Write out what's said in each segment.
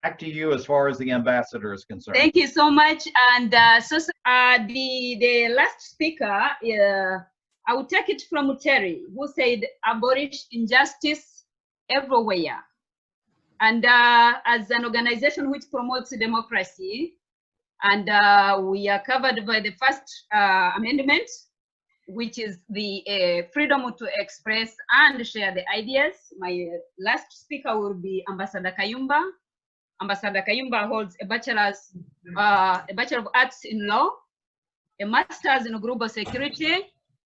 Back to you as far as the ambassador is concerned. Thank you so much. And the last speaker, I will take it from Terry, who said abolish injustice everywhere. And as an organization which promotes democracy, and we are covered by the first amendment, which is the freedom to express and share the ideas. My last speaker will be Ambassador Kayumba. Ambassador Kayumba holds a Bachelor of Arts in Law, a Master's in Global Security.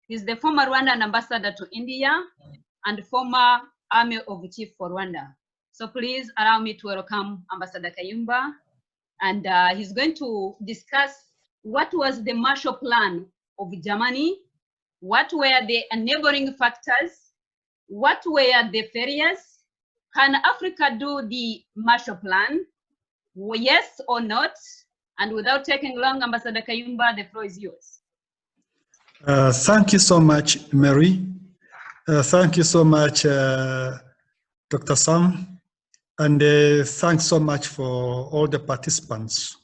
He's the former Rwandan ambassador to India and former Army of Chief for Rwanda. So please allow me to welcome Ambassador Kayumba, and he's going to discuss what was the Marshall Plan of Germany, what were the enabling factors, what were the failures. Can Africa do the Marshall Plan? Yes or not? And without taking long, Ambassador Kayumba, the floor is yours. Thank you so much, Mary. Thank you so much, Dr. Sam. And thanks so much for all the participants.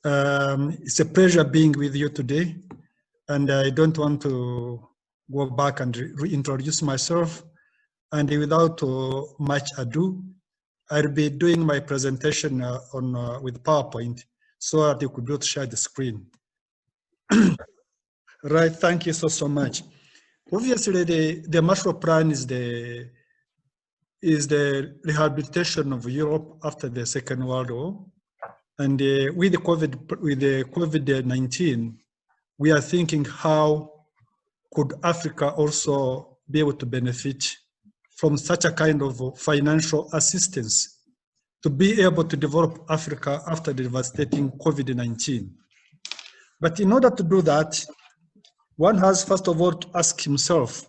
It's a pleasure being with you today. And I don't want to go back and reintroduce myself. And without much ado, I'll be doing my presentation with PowerPoint so that you could both share the screen. Right, thank you so much. Obviously, the Marshall Plan is the rehabilitation of Europe after the Second World War. And with the COVID-19, we are thinking how could Africa also be able to benefit from such a kind of financial assistance to be able to develop Africa after the devastating COVID-19. But in order to do that, one has first of all to ask himself,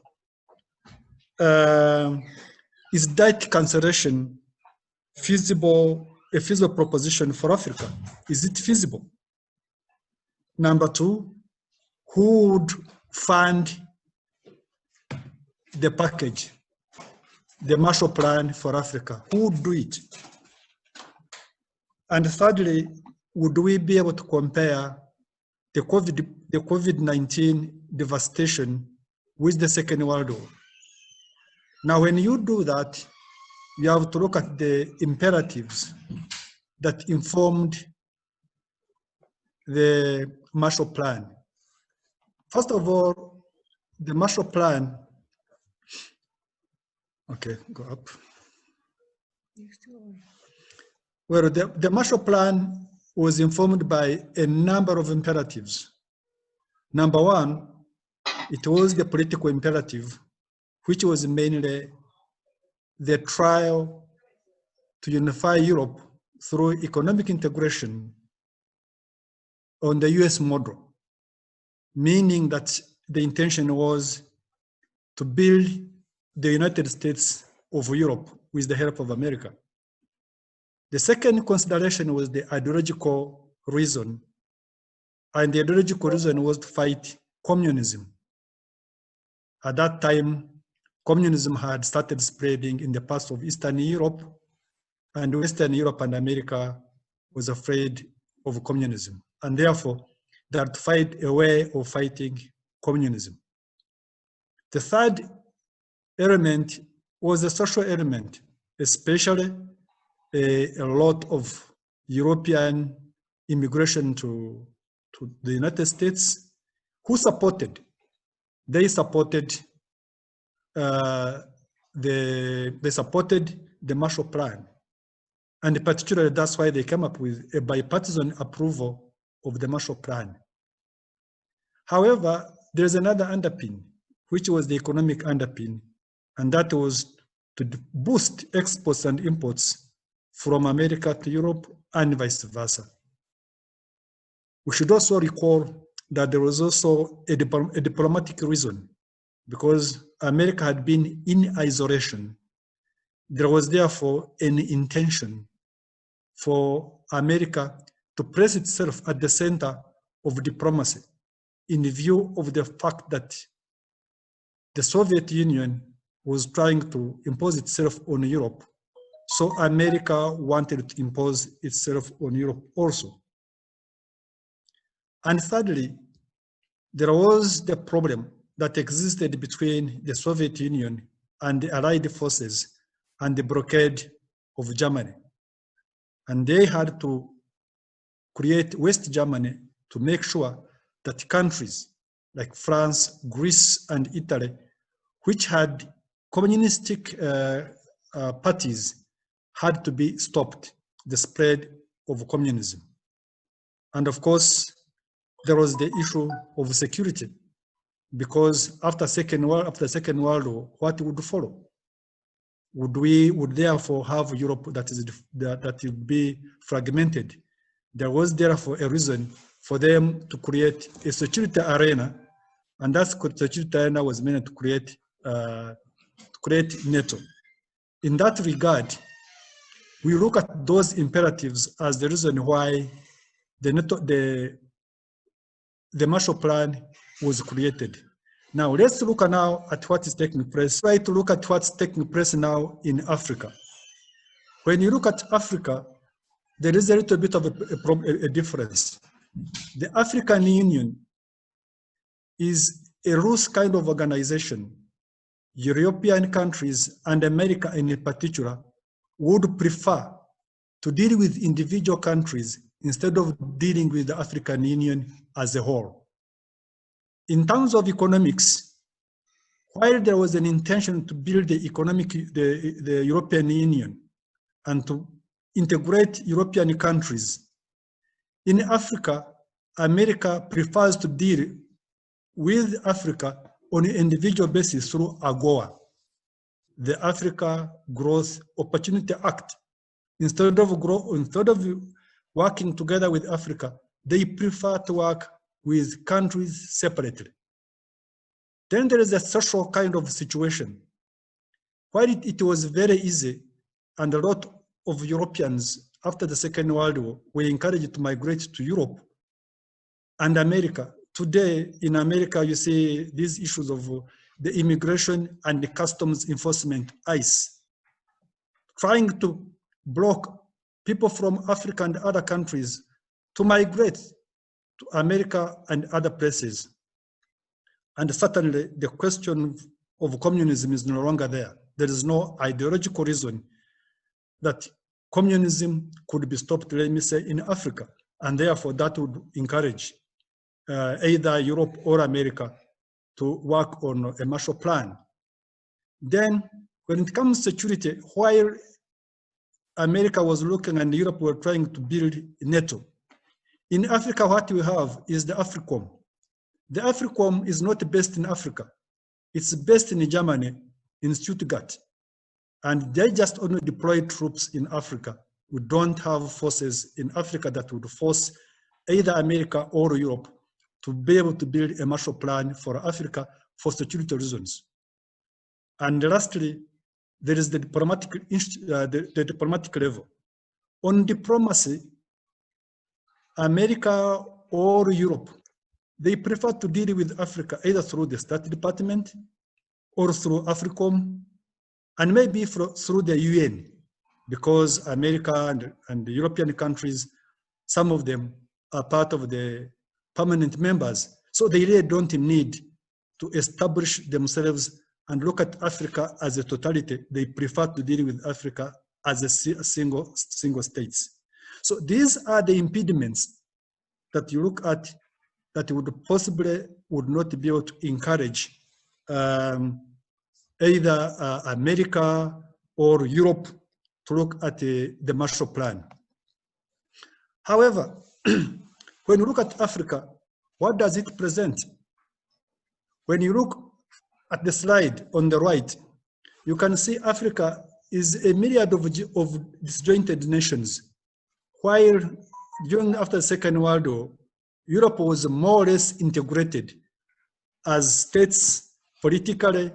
is debt cancellation a feasible proposition for Africa? Is it feasible? Number two, who would fund the package, the Marshall Plan for Africa? Who would do it? And thirdly, would we be able to compare the COVID-19 devastation with the Second World War? Now, when you do that, you have to look at the imperatives that informed the Marshall Plan. First of all, the Marshall Plan, okay, go up. Well, the Marshall Plan was informed by a number of imperatives. Number one, it was the political imperative, which was mainly the trial to unify Europe through economic integration on the US model, meaning that the intention was to build the United States of Europe with the help of America. The second consideration was the ideological reason, and the ideological reason was to fight communism. At that time, communism had started spreading in the parts of Eastern Europe, and Western Europe and America was afraid of communism. And therefore, they had to find a way of fighting communism. The third element was the social element, especially a lot of European immigration to the United States. Who supported? They supported the Marshall Plan, and particularly that's why they came up with a bipartisan approval of the Marshall Plan. However, there's another underpin, which was the economic underpin, and that was to boost exports and imports from America to Europe and vice versa. We should also recall that there was also a diplomatic reason, because America had been in isolation. There was therefore an intention for America to place itself at the center of diplomacy in view of the fact that the Soviet Union was trying to impose itself on Europe. So America wanted to impose itself on Europe also. And thirdly, there was the problem that existed between the Soviet Union and the Allied forces and the blockade of Germany. And they had to create West Germany to make sure that countries like France, Greece, and Italy, which had communistic parties, had to be stopped, the spread of communism. And of course, there was the issue of security, because after Second World War, what would follow? Would therefore have Europe that would be fragmented. There was therefore a reason for them to create a security arena, and that security arena was meant to create NATO. In that regard, we look at those imperatives as the reason why the Marshall Plan was created. Now, let's look now at what is taking place. Try to look at what's taking place now in Africa. When you look at Africa, there is a little bit of a difference. The African Union is a loose kind of organization. European countries and America in particular would prefer to deal with individual countries instead of dealing with the African Union as a whole. In terms of economics, while there was an intention to build the European Union and to integrate European countries, in Africa, America prefers to deal with Africa on an individual basis through AGOA, the Africa Growth Opportunity Act. Instead of working together with Africa, they prefer to work with countries separately. Then there is a social kind of situation. While it was very easy, and a lot of Europeans after the Second World War were encouraged to migrate to Europe and America. Today in America, you see these issues of the immigration and the customs enforcement, ICE, trying to block people from Africa and other countries to migrate to America and other places. And certainly the question of communism is no longer there. There is no ideological reason that communism could be stopped, let me say, in Africa. And therefore that would encourage either Europe or America to work on a Marshall Plan. Then when it comes to security, while America was looking and Europe were trying to build NATO, in Africa, what we have is the AFRICOM. The AFRICOM is not based in Africa. It's based in Germany, in Stuttgart. And they just only deploy troops in Africa. We don't have forces in Africa that would force either America or Europe to be able to build a Marshall Plan for Africa for security reasons. And lastly, there is the diplomatic level. On diplomacy, America or Europe, they prefer to deal with Africa either through the State Department or through AFRICOM, and maybe through the UN, because America and the European countries, some of them are part of the permanent members. So they really don't need to establish themselves and look at Africa as a totality. They prefer to deal with Africa as a single states. So these are the impediments that you look at that would not be able to encourage either America or Europe to look at the Marshall Plan. However, when you look at Africa, what does it present? When you look at the slide on the right, you can see Africa is a myriad of disjointed nations. While after the Second World War, Europe was more or less integrated as states politically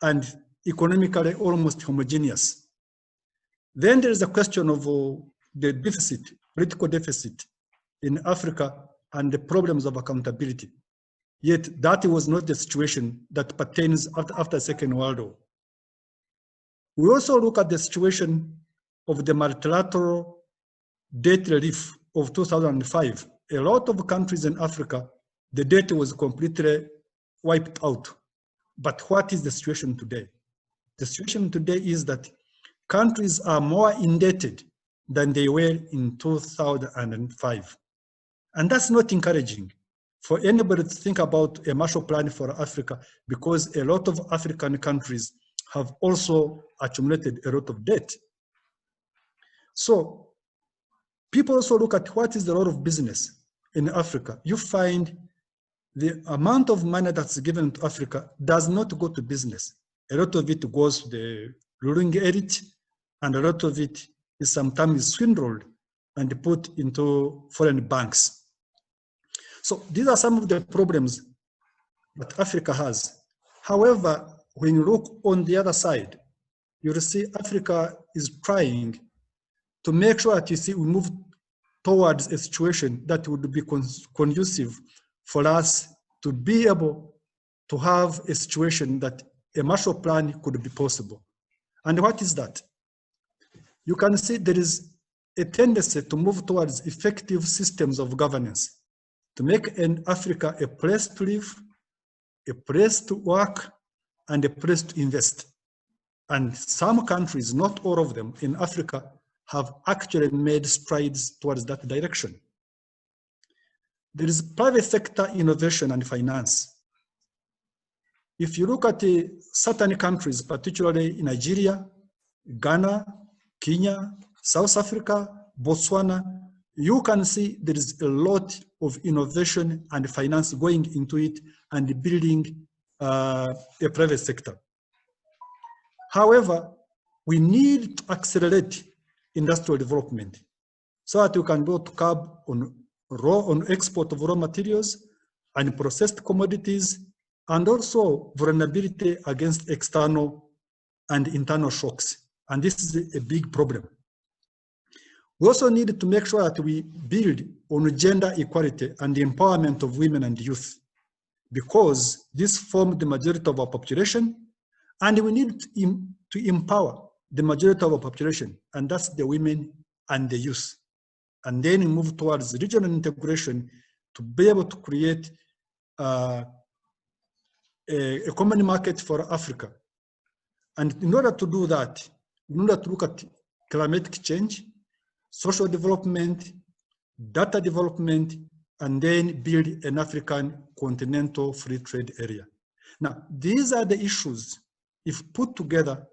and economically almost homogeneous. Then there is a question of the deficit, political deficit in Africa and the problems of accountability. Yet that was not the situation that pertains after the Second World War. We also look at the situation of the multilateral debt relief of 2005, a lot of countries in Africa, the debt was completely wiped out. But what is the situation today? The situation today is that countries are more indebted than they were in 2005. And that's not encouraging for anybody to think about a Marshall Plan for Africa, because a lot of African countries have also accumulated a lot of debt. So people also look at what is the role of business in Africa. You find the amount of money that's given to Africa does not go to business. A lot of it goes to the ruling elite, and a lot of it is sometimes swindled and put into foreign banks. So these are some of the problems that Africa has. However, when you look on the other side, you'll see Africa is trying to make sure that we move towards a situation that would be conducive for us to be able to have a situation that a Marshall Plan could be possible. And what is that? You can see there is a tendency to move towards effective systems of governance, to make in Africa a place to live, a place to work, and a place to invest. And some countries, not all of them, in Africa have actually made strides towards that direction. There is private sector innovation and finance. If you look at certain countries, particularly in Nigeria, Ghana, Kenya, South Africa, Botswana, you can see there is a lot of innovation and finance going into it and building a private sector. However, we need to accelerate industrial development so that we can go to curb on export of raw materials and processed commodities, and also vulnerability against external and internal shocks. And this is a big problem. We also need to make sure that we build on gender equality and the empowerment of women and youth, because this forms the majority of our population, and we need to empower the majority of our population, and that's the women and the youth. And then move towards regional integration to be able to create a common market for Africa. And in order to do that, in order to look at climatic change, social development, data development, and then build an African continental free trade area. Now, these are the issues, if put together,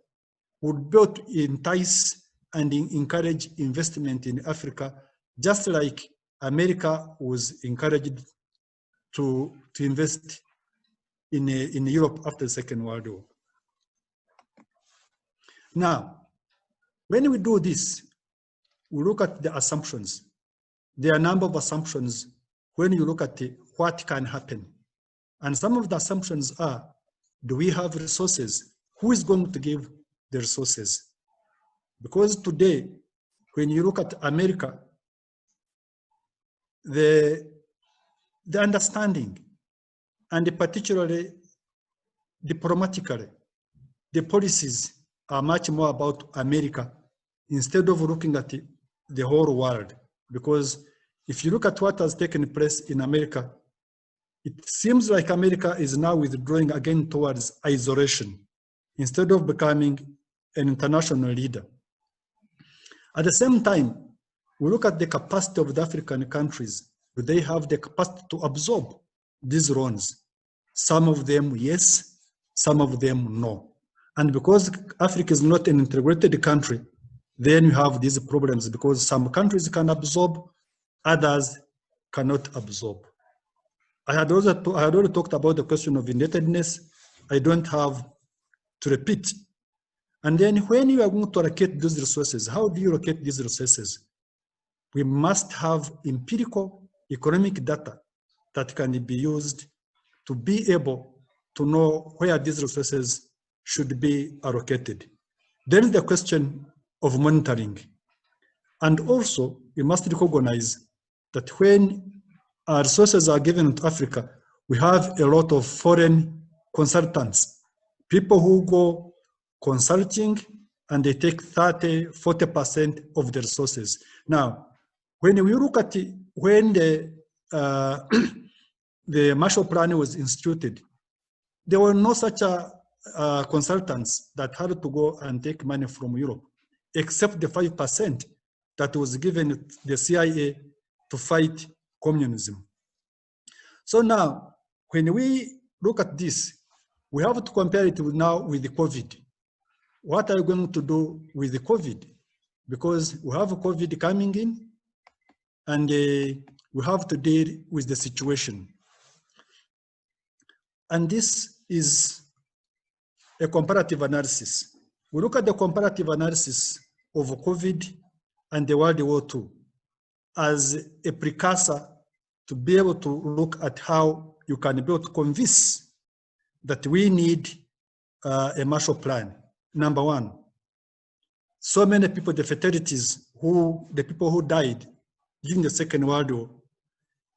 would be able to entice and encourage investment in Africa, just like America was encouraged to invest in Europe after the Second World War. Now, when we do this, we look at the assumptions. There are a number of assumptions when you look at what can happen. And some of the assumptions are, do we have resources? Who is going to give the resources? Because today, when you look at America, the understanding, and particularly diplomatically, the policies are much more about America instead of looking at the whole world. Because if you look at what has taken place in America, it seems like America is now withdrawing again towards isolation instead of becoming an international leader. At the same time, we look at the capacity of the African countries. Do they have the capacity to absorb these loans? Some of them, yes. Some of them, no. And because Africa is not an integrated country, then you have these problems, because some countries can absorb, others cannot absorb. I had already talked about the question of indebtedness. I don't have to repeat. And then when you are going to allocate these resources, how do you allocate these resources? We must have empirical economic data that can be used to be able to know where these resources should be allocated. Then the question of monitoring. And also, we must recognize that when our resources are given to Africa, we have a lot of foreign consultants, people who go consulting and they take 30, 40% of the resources. Now, when we look at when the Marshall Plan was instituted, there were no such consultants that had to go and take money from Europe, except the 5% that was given the CIA to fight communism. So now, when we look at this, we have to compare it now with the COVID. What are you going to do with the COVID? Because we have COVID coming in, and we have to deal with the situation. And this is a comparative analysis. We look at the comparative analysis of COVID and the World War II as a precursor to be able to look at how you can be able to convince that we need a Marshall Plan. Number one, so many people, the fatalities, the people who died during the Second World War,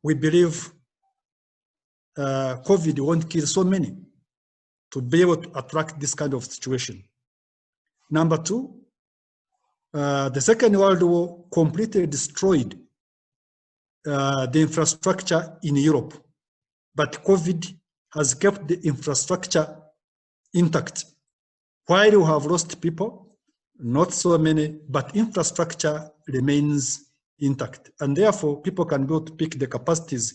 we believe COVID won't kill so many to be able to attract this kind of situation. Number two, the Second World War completely destroyed the infrastructure in Europe, but COVID has kept the infrastructure intact. While you have lost people, not so many, but infrastructure remains intact. And therefore, people can go to pick the capacities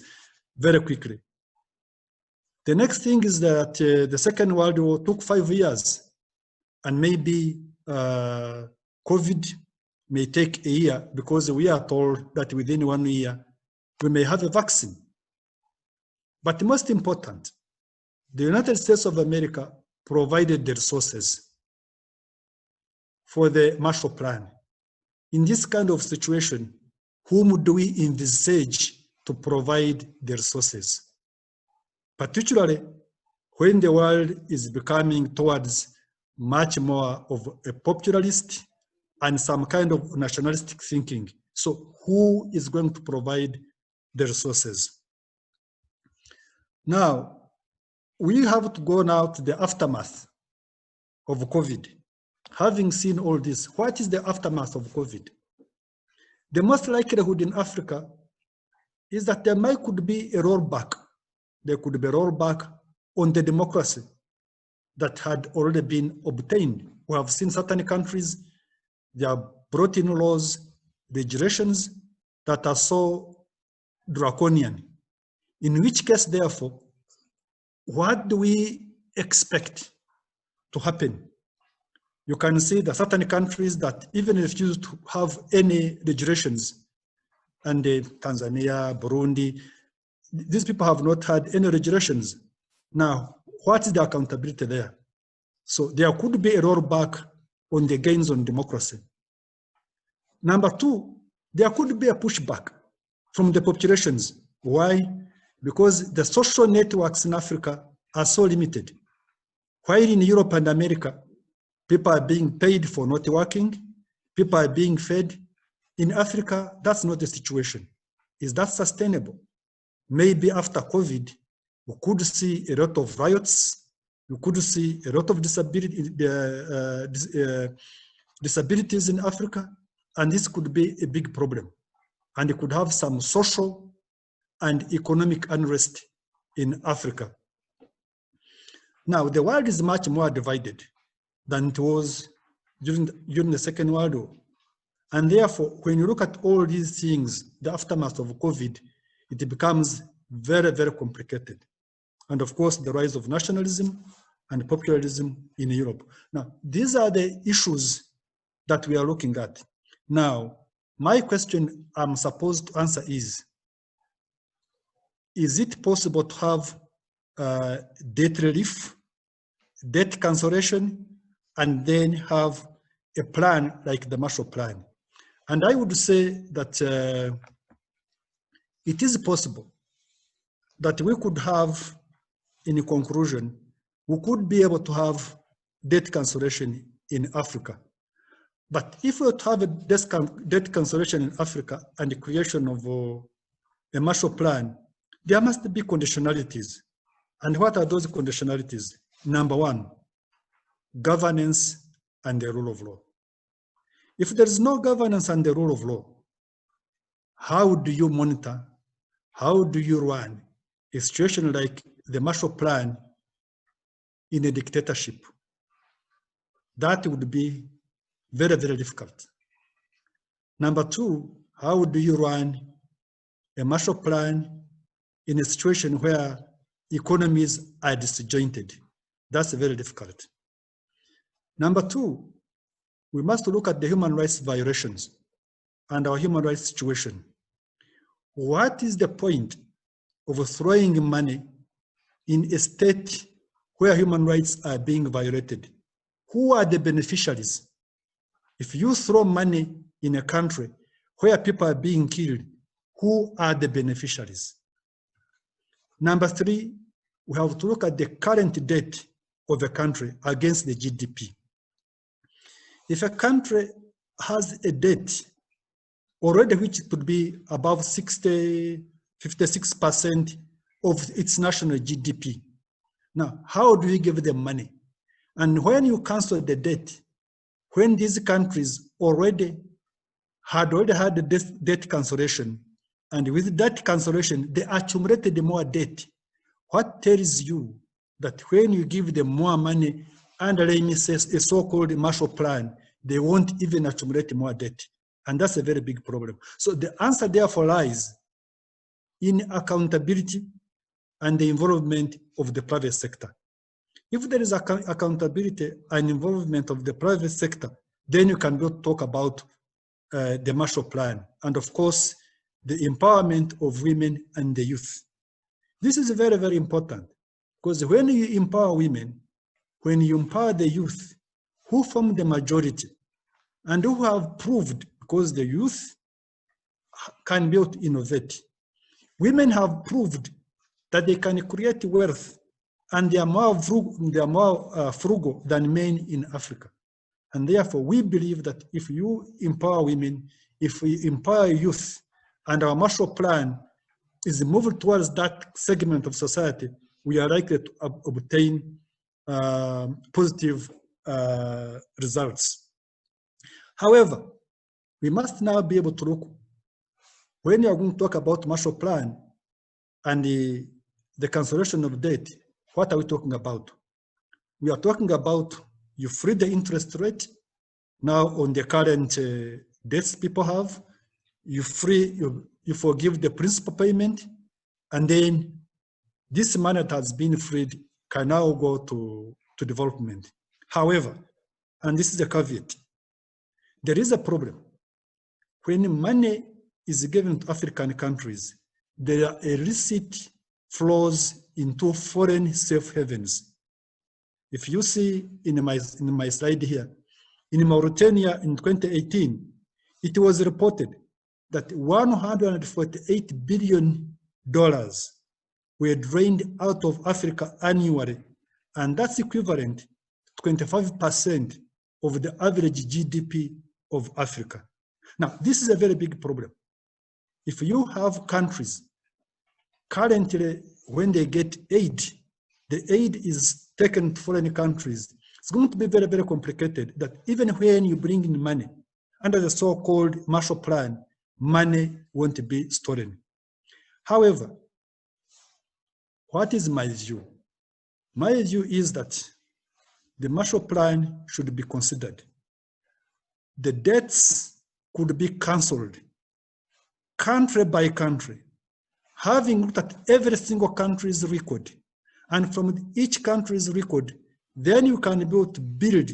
very quickly. The next thing is that the Second World War took 5 years, and maybe COVID may take a year, because we are told that within 1 year, we may have a vaccine. But the most important, the United States of America provided the resources for the Marshall Plan. In this kind of situation, whom do we envisage to provide the resources? Particularly when the world is becoming towards much more of a popularist and some kind of nationalistic thinking. So who is going to provide the resources? Now, we have to go now to the aftermath of COVID. Having seen all this, what is the aftermath of COVID? The most likelihood in Africa is that there could be a rollback. There could be a rollback on the democracy that had already been obtained. We have seen certain countries, they have brought in laws, regulations that are so draconian. In which case, therefore, what do we expect to happen? You can see that certain countries that even refuse to have any regulations, and Tanzania, Burundi, these people have not had any regulations. Now, what is the accountability there? So there could be a rollback on the gains on democracy. Number two, there could be a pushback from the populations. Why? Because the social networks in Africa are so limited. While in Europe and America, people are being paid for not working, people are being fed. In Africa, that's not the situation. Is that sustainable? Maybe after COVID, we could see a lot of riots, we could see a lot of disabilities in Africa, and this could be a big problem. And it could have some social and economic unrest in Africa. Now, the world is much more divided than it was during the Second World War. And therefore, when you look at all these things, the aftermath of COVID, it becomes very, very complicated. And of course, the rise of nationalism and popularism in Europe. Now, these are the issues that we are looking at. Now, my question I'm supposed to answer is it possible to have debt relief, debt cancellation, and then have a plan like the Marshall Plan? And I would say that it is possible that we could have, in conclusion, we could be able to have debt cancellation in Africa. But if we have a debt cancellation in Africa and the creation of a Marshall Plan, there must be conditionalities. And what are those conditionalities? Number one, governance and the rule of law. If there is no governance and the rule of law, how do you monitor, how do you run a situation like the Marshall Plan in a dictatorship? That would be very, very difficult. Number two, how do you run a Marshall Plan in a situation where economies are disjointed? That's very difficult. Number two, we must look at the human rights violations and our human rights situation. What is the point of throwing money in a state where human rights are being violated? Who are the beneficiaries? If you throw money in a country where people are being killed, who are the beneficiaries? Number three, we have to look at the current debt of a country against the GDP. If a country has a debt already which could be above 56% of its national GDP, now how do you give them money? And when you cancel the debt, when these countries already had the debt cancellation, and with that cancellation, they accumulated more debt, what tells you that when you give them more money under a so-called Marshall Plan, they won't even accumulate more debt? And that's a very big problem. So the answer therefore lies in accountability and the involvement of the private sector. If there is accountability and involvement of the private sector, then you can talk about the Marshall Plan. And of course, the empowerment of women and the youth. This is very, very important, because when you empower women, when you empower the youth, who form the majority and who have proved, because the youth can be able to innovate. Women have proved that they can create wealth, and they are more frugal than men in Africa. And therefore, we believe that if you empower women, if we empower youth, and our Marshall Plan is moving towards that segment of society, we are likely to obtain positive results. However, we must now be able to look, when you are going to talk about Marshall Plan and the cancellation of debt, what are we talking about? We are talking about you free the interest rate now on the current debts people have, you forgive the principal payment, and then this money that has been freed can now go to development. However, and this is a caveat, there is a problem. When money is given to African countries, there are illicit flows into foreign safe havens. If you see in my slide here, in Mauritania in 2018, it was reported that $148 billion were drained out of Africa annually, and that's equivalent to 25% of the average GDP of Africa. Now, this is a very big problem. If you have countries, currently when they get aid, the aid is taken to foreign countries. It's going to be very, very complicated that even when you bring in money under the so-called Marshall Plan, money won't be stolen. However, what is my view? My view is that the Marshall Plan should be considered. The debts could be cancelled, country by country, having looked at every single country's record. And from each country's record, then you can be able to build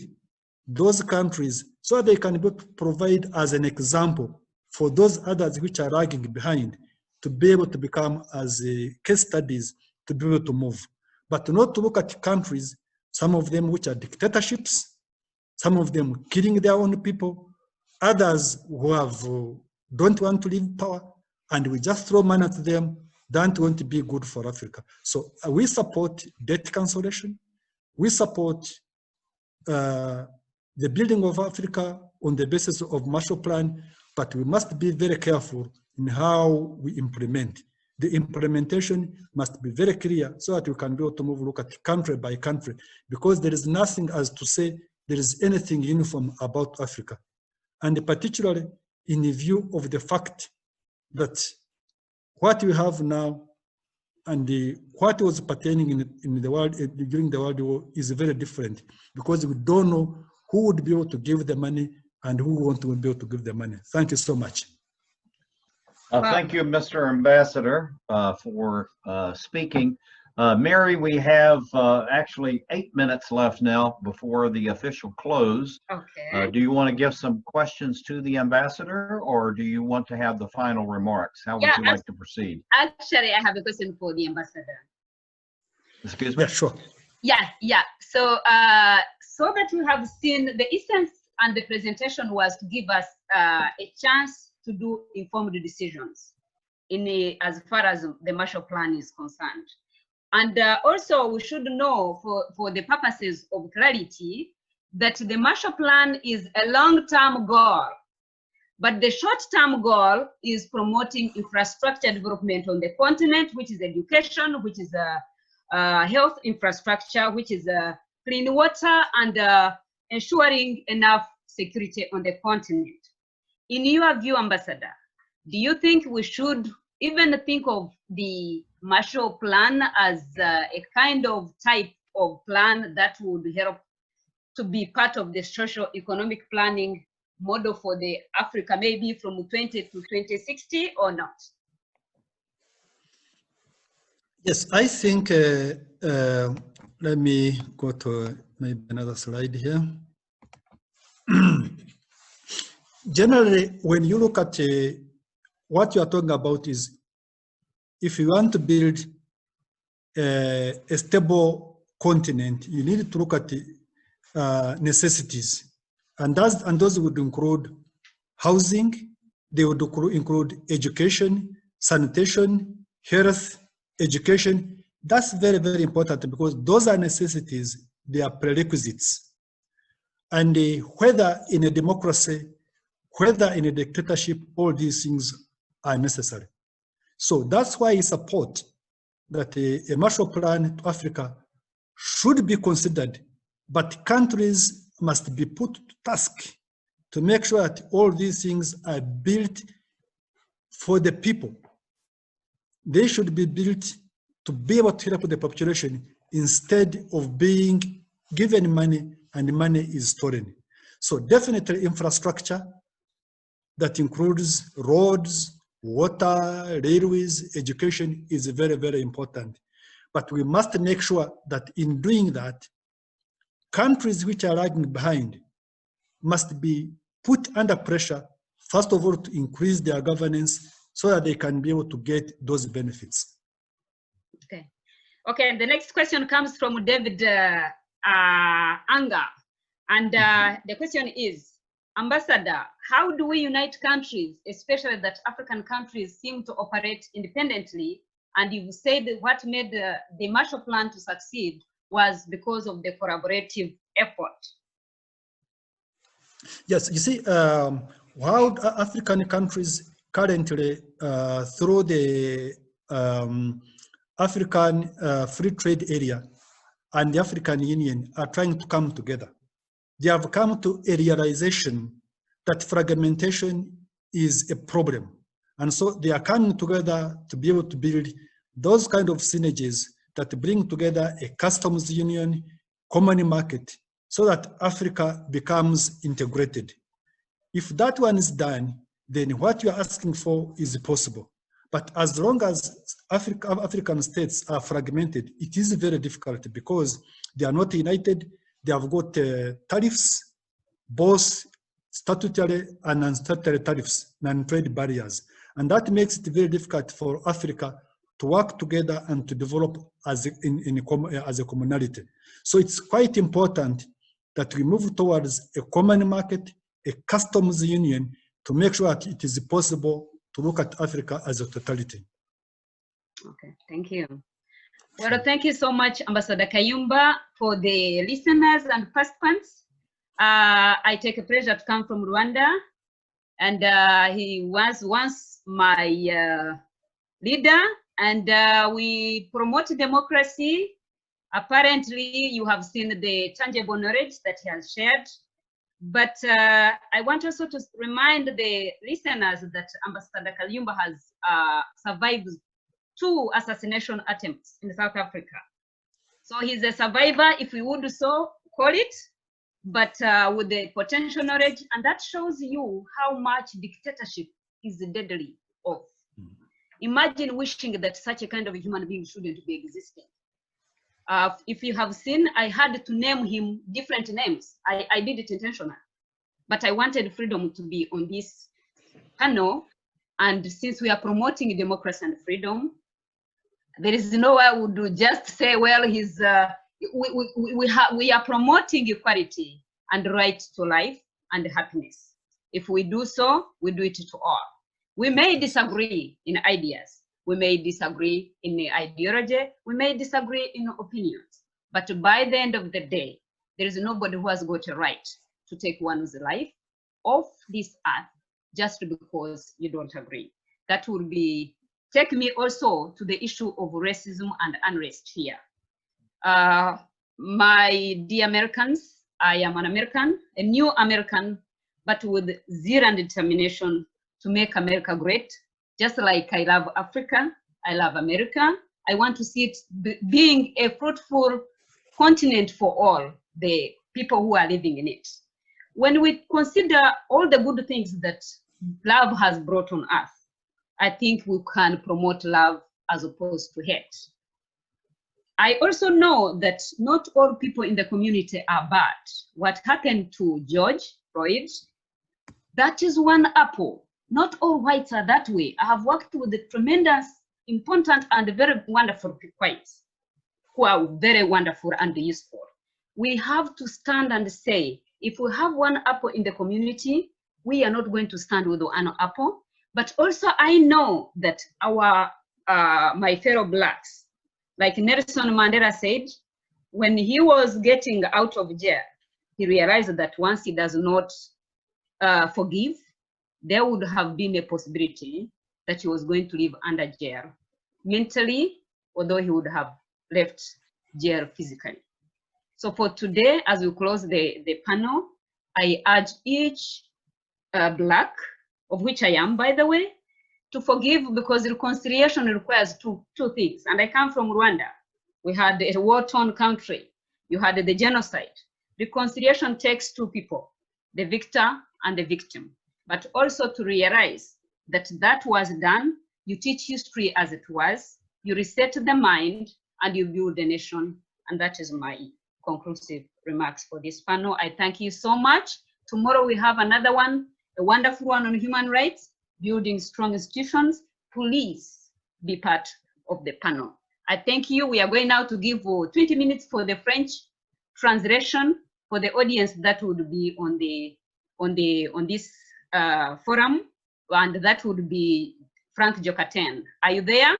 those countries so they can be able to provide as an example for those others which are lagging behind to be able to become as case studies to be able to move. But not to look at countries, some of them which are dictatorships, some of them killing their own people, others who don't want to leave power, and we just throw money at them. That won't be good for Africa. So we support debt cancellation. We support the building of Africa on the basis of Marshall Plan, but we must be very careful in how we implement. The implementation must be very clear so that we can be able to look at country by country, because there is nothing as to say there is anything uniform about Africa. And particularly in view of the fact that what we have now and what was pertaining in the world during the World War is very different, because we don't know who would be able to give the money and who won't be able to give the money. Thank you so much. Thank you, Mr. Ambassador, for speaking. Mary, we have actually 8 minutes left now before the official close. Okay. Do you want to give some questions to the ambassador, or do you want to have the final remarks? How would you like to proceed? Actually, I have a question for the ambassador. Excuse me? Yeah, sure. Yeah. So, so that you have seen the essence and the presentation was to give us a chance to do informed decisions as far as the Marshall Plan is concerned. And also we should know for the purposes of clarity that the Marshall Plan is a long-term goal, but the short-term goal is promoting infrastructure development on the continent, which is education, which is health infrastructure, which is clean water, and ensuring enough security on the continent. In your view, Ambassador, do you think we should even think of the Marshall Plan as a kind of type of plan that would help to be part of the socio-economic planning model for the Africa, maybe from 20 to 2060 or not? Yes, I think, let me go to maybe another slide here. Generally, when you look at what you are talking about is, if you want to build a stable continent, you need to look at the necessities. And those would include housing, they would include education, sanitation, health, education. That's very, very important, because those are necessities, they are prerequisites. And whether in a democracy, whether in a dictatorship, all these things are necessary. So that's why I support that a Marshall Plan to Africa should be considered, but countries must be put to task to make sure that all these things are built for the people. They should be built to be able to help the population instead of being given money and money is stolen. So definitely infrastructure that includes roads, water, railways, education is very, very important. But we must make sure that in doing that, countries which are lagging behind must be put under pressure, first of all, to increase their governance so that they can be able to get those benefits. Okay, the next question comes from David Anga. And the question is, Ambassador, how do we unite countries, especially that African countries seem to operate independently? And you said what made the Marshall Plan to succeed was because of the collaborative effort. Yes, you see, how African countries currently, through the African Free Trade Area and the African Union are trying to come together. They have come to a realization that fragmentation is a problem. And so they are coming together to be able to build those kind of synergies that bring together a customs union, common market, so that Africa becomes integrated. If that one is done, then what you are asking for is possible. But as long as African states are fragmented, it is very difficult because they are not united. They have got tariffs, both statutory and non-statutory tariffs, non-trade barriers. And that makes it very difficult for Africa to work together and to develop as a commonality. So it's quite important that we move towards a common market, a customs union, to make sure that it is possible to look at Africa as a totality. Okay, thank you. Well, thank you so much, Ambassador Kayumba. For the listeners and participants, I take a pleasure to come from Rwanda, and he was once my leader, and we promote democracy Apparently, you have seen the tangible knowledge that he has shared. But I want also to remind the listeners that Ambassador Kayumba has survived 2 assassination attempts in South Africa. So he's a survivor, if we would so call it, but with the potential knowledge, and that shows you how much dictatorship is deadly of. Imagine wishing that such a kind of a human being shouldn't be existing. If you have seen, I had to name him different names. I did it intentionally, but I wanted freedom to be on this panel. And since we are promoting democracy and freedom, there is no way I would just say, well, he's, we are promoting equality and right to life and happiness. If we do so, we do it to all. We may disagree in ideas. We may disagree in ideology. We may disagree in opinions. But by the end of the day, there is nobody who has got a right to take one's life off this earth just because you don't agree. That would be take me also to the issue of racism and unrest here. My dear Americans, I am an American, a new American, but with zeal and determination to make America great. Just like I love Africa, I love America. I want to see it being a fruitful continent for all the people who are living in it. When we consider all the good things that love has brought on us, I think we can promote love as opposed to hate. I also know that not all people in the community are bad. What happened to George Floyd, that is one apple. Not all whites are that way. I have worked with the tremendous, important, and very wonderful whites who are very wonderful and useful. We have to stand and say, if we have one apple in the community, we are not going to stand with one apple. But also I know that our, my fellow blacks, like Nelson Mandela said, when he was getting out of jail, he realized that once he does not forgive, there would have been a possibility that he was going to live under jail mentally, although he would have left jail physically. So for today, as we close the panel, I urge each black, of which I am, by the way, to forgive, because reconciliation requires two things. And I come from Rwanda. We had a war-torn country. You had the genocide. Reconciliation takes 2 people, the victor and the victim. But also to realize that that was done. You teach history as it was. You reset the mind and you build a nation. And that is my conclusive remarks for this panel. I thank you so much. Tomorrow we have another one, a wonderful one on human rights, building strong institutions. Please be part of the panel. I thank you. We are going now to give 20 minutes for the French translation for the audience that would be on this forum, and that would be Frank Jocaten. Are you there?